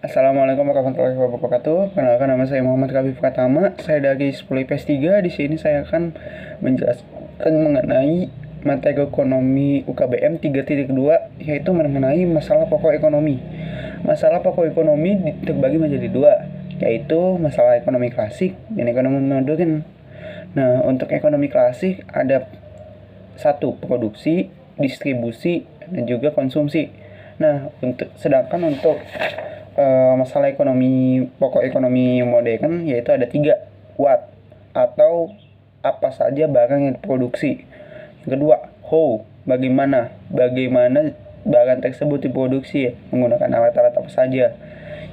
Assalamualaikum warahmatullahi wabarakatuh. Perkenalkan, nama saya Muhammad Khabib Pratama. Saya dari 10 IPS 3. Di sini saya akan menjelaskan mengenai materi ekonomi UKBM 3.2, yaitu mengenai masalah pokok ekonomi. Masalah pokok ekonomi terbagi menjadi dua, yaitu masalah ekonomi klasik dan ekonomi modern. Nah, untuk ekonomi klasik ada satu, produksi, distribusi, dan juga konsumsi. Nah, sedangkan untuk masalah pokok ekonomi modern yaitu ada tiga, what, atau apa saja barang yang diproduksi. Yang kedua, how, bagaimana barang tersebut diproduksi menggunakan alat-alat apa saja.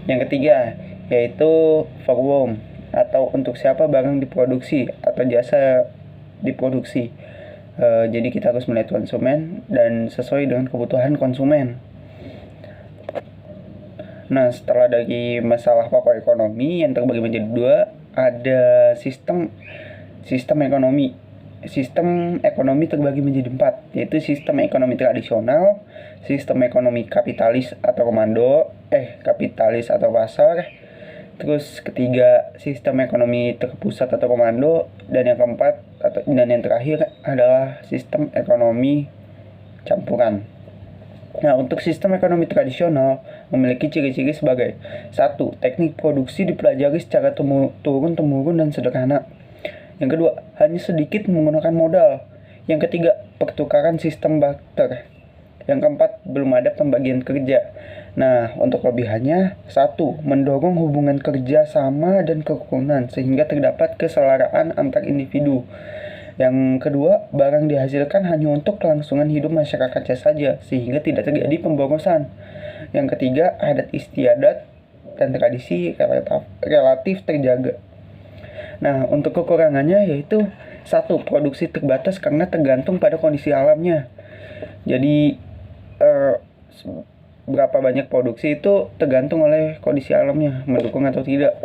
Yang ketiga, yaitu for whom, atau untuk siapa barang diproduksi atau jasa diproduksi. Jadi kita harus melihat konsumen dan sesuai dengan kebutuhan konsumen. Nah, setelah dari masalah pokok ekonomi yang terbagi menjadi dua, ada sistem ekonomi. Sistem ekonomi terbagi menjadi empat, yaitu sistem ekonomi tradisional, sistem ekonomi kapitalis atau kapitalis atau pasar. Terus ketiga, sistem ekonomi terpusat atau komando, dan yang keempat dan yang terakhir adalah sistem ekonomi campuran. Nah, untuk sistem ekonomi tradisional memiliki ciri-ciri sebagai: 1. Teknik produksi dipelajari secara turun-temurun dan sederhana. Yang kedua, hanya sedikit menggunakan modal. Yang ketiga, pertukaran sistem barter. Yang keempat, belum ada pembagian kerja. Nah, untuk kelebihannya: 1. Mendorong hubungan kerja sama dan kerukunan sehingga terdapat keselaraan antar individu. Yang kedua, barang dihasilkan hanya untuk kelangsungan hidup masyarakatnya saja, sehingga tidak terjadi pemborosan. Yang ketiga, adat istiadat dan tradisi relatif terjaga. Nah, untuk kekurangannya yaitu: 1. Produksi terbatas karena tergantung pada kondisi alamnya. Jadi, berapa banyak produksi itu tergantung oleh kondisi alamnya, mendukung atau tidak.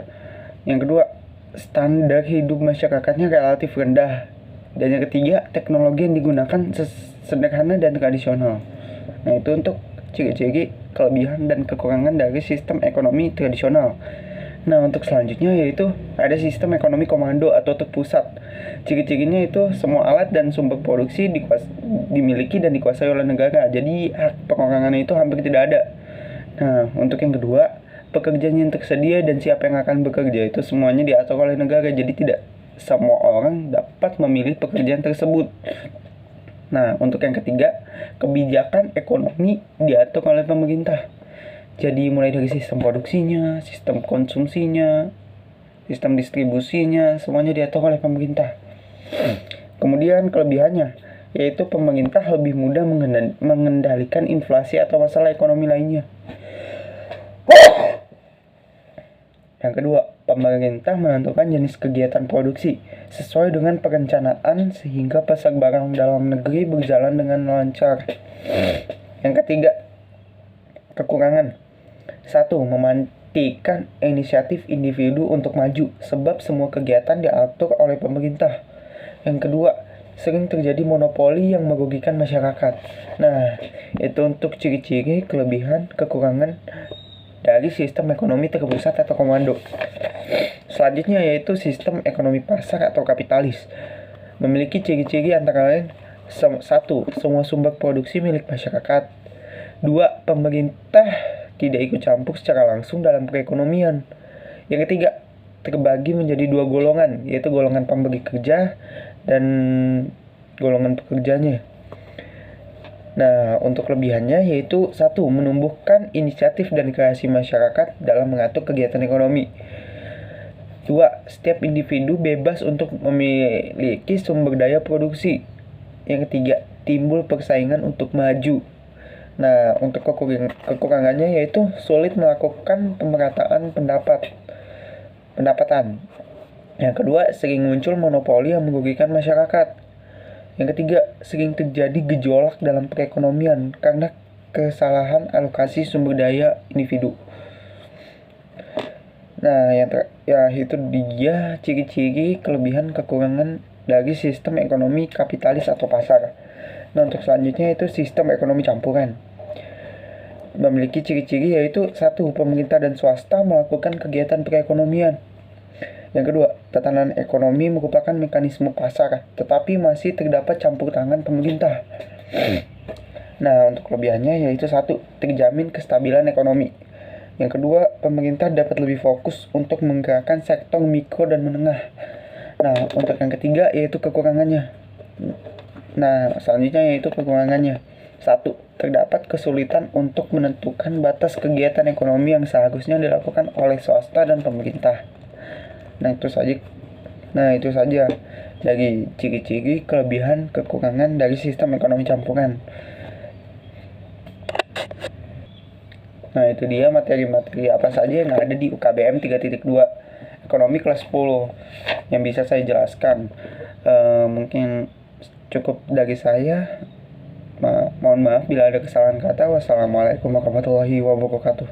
Yang kedua, standar hidup masyarakatnya relatif rendah. Dan yang ketiga, teknologi yang digunakan sederhana dan tradisional. Nah, itu untuk ciri-ciri kelebihan dan kekurangan dari sistem ekonomi tradisional. Nah, untuk selanjutnya yaitu ada sistem ekonomi komando atau terpusat. Ciri-cirinya itu semua alat dan sumber produksi dimiliki dan dikuasai oleh negara. Jadi hak perorangannya itu hampir tidak ada. Nah, untuk yang kedua, pekerjaan yang tersedia dan siapa yang akan bekerja itu semuanya diatur oleh negara. Jadi tidak semua orang dapat memilih pekerjaan tersebut. Nah, untuk yang ketiga, kebijakan ekonomi diatur oleh pemerintah. Jadi mulai dari sistem produksinya, sistem konsumsinya, sistem distribusinya, semuanya diatur oleh pemerintah. Kemudian kelebihannya yaitu pemerintah lebih mudah mengendalikan inflasi atau masalah ekonomi lainnya. Yang kedua, pemerintah menentukan jenis kegiatan produksi sesuai dengan perencanaan sehingga pasar barang dalam negeri berjalan dengan lancar. Yang ketiga, kekurangan. 1. Mematikan inisiatif individu untuk maju sebab semua kegiatan diatur oleh pemerintah. Yang kedua, sering terjadi monopoli yang merugikan masyarakat. Nah, itu untuk ciri-ciri kelebihan kekurangan dari sistem ekonomi terpusat atau komando. Selanjutnya yaitu sistem ekonomi pasar atau kapitalis. Memiliki ciri-ciri antara lain: 1. Semua sumber produksi milik masyarakat. 2. Pemerintah tidak ikut campur secara langsung dalam perekonomian. Yang ketiga, terbagi menjadi dua golongan, yaitu golongan pemberi kerja dan golongan pekerjanya. Nah, untuk kelebihannya yaitu: 1. Menumbuhkan inisiatif dan kreasi masyarakat dalam mengatur kegiatan ekonomi. 2. Setiap individu bebas untuk memiliki sumber daya produksi. Yang ketiga, timbul persaingan untuk maju. Nah, untuk kekurangannya yaitu sulit melakukan pemerataan pendapatan. Yang kedua, sering muncul monopoli yang merugikan masyarakat. Yang ketiga, sering terjadi gejolak dalam perekonomian karena kesalahan alokasi sumber daya individu. Nah, itu dia ciri-ciri kelebihan kekurangan dari sistem ekonomi kapitalis atau pasar. Nah, untuk selanjutnya itu sistem ekonomi campuran. memiliki ciri-ciri yaitu satu, pemerintah dan swasta melakukan kegiatan perekonomian. Yang kedua, tatanan ekonomi merupakan mekanisme pasar, tetapi masih terdapat campur tangan pemerintah. Nah, untuk kelebihannya yaitu satu, terjamin kestabilan ekonomi. Yang kedua, pemerintah dapat lebih fokus untuk menggerakkan sektor mikro dan menengah. Nah, untuk yang ketiga yaitu kekurangannya. Nah, selanjutnya yaitu kekurangannya. Satu, terdapat kesulitan untuk menentukan batas kegiatan ekonomi yang seharusnya dilakukan oleh swasta dan pemerintah. Nah, itu saja dari ciri-ciri, kelebihan, kekurangan dari sistem ekonomi campuran. Nah, itu dia materi-materi apa saja yang ada di UKBM 3.2 Ekonomi kelas 10 yang bisa saya jelaskan. Mungkin cukup dari saya. Mohon maaf bila ada kesalahan kata. Wassalamualaikum warahmatullahi wabarakatuh.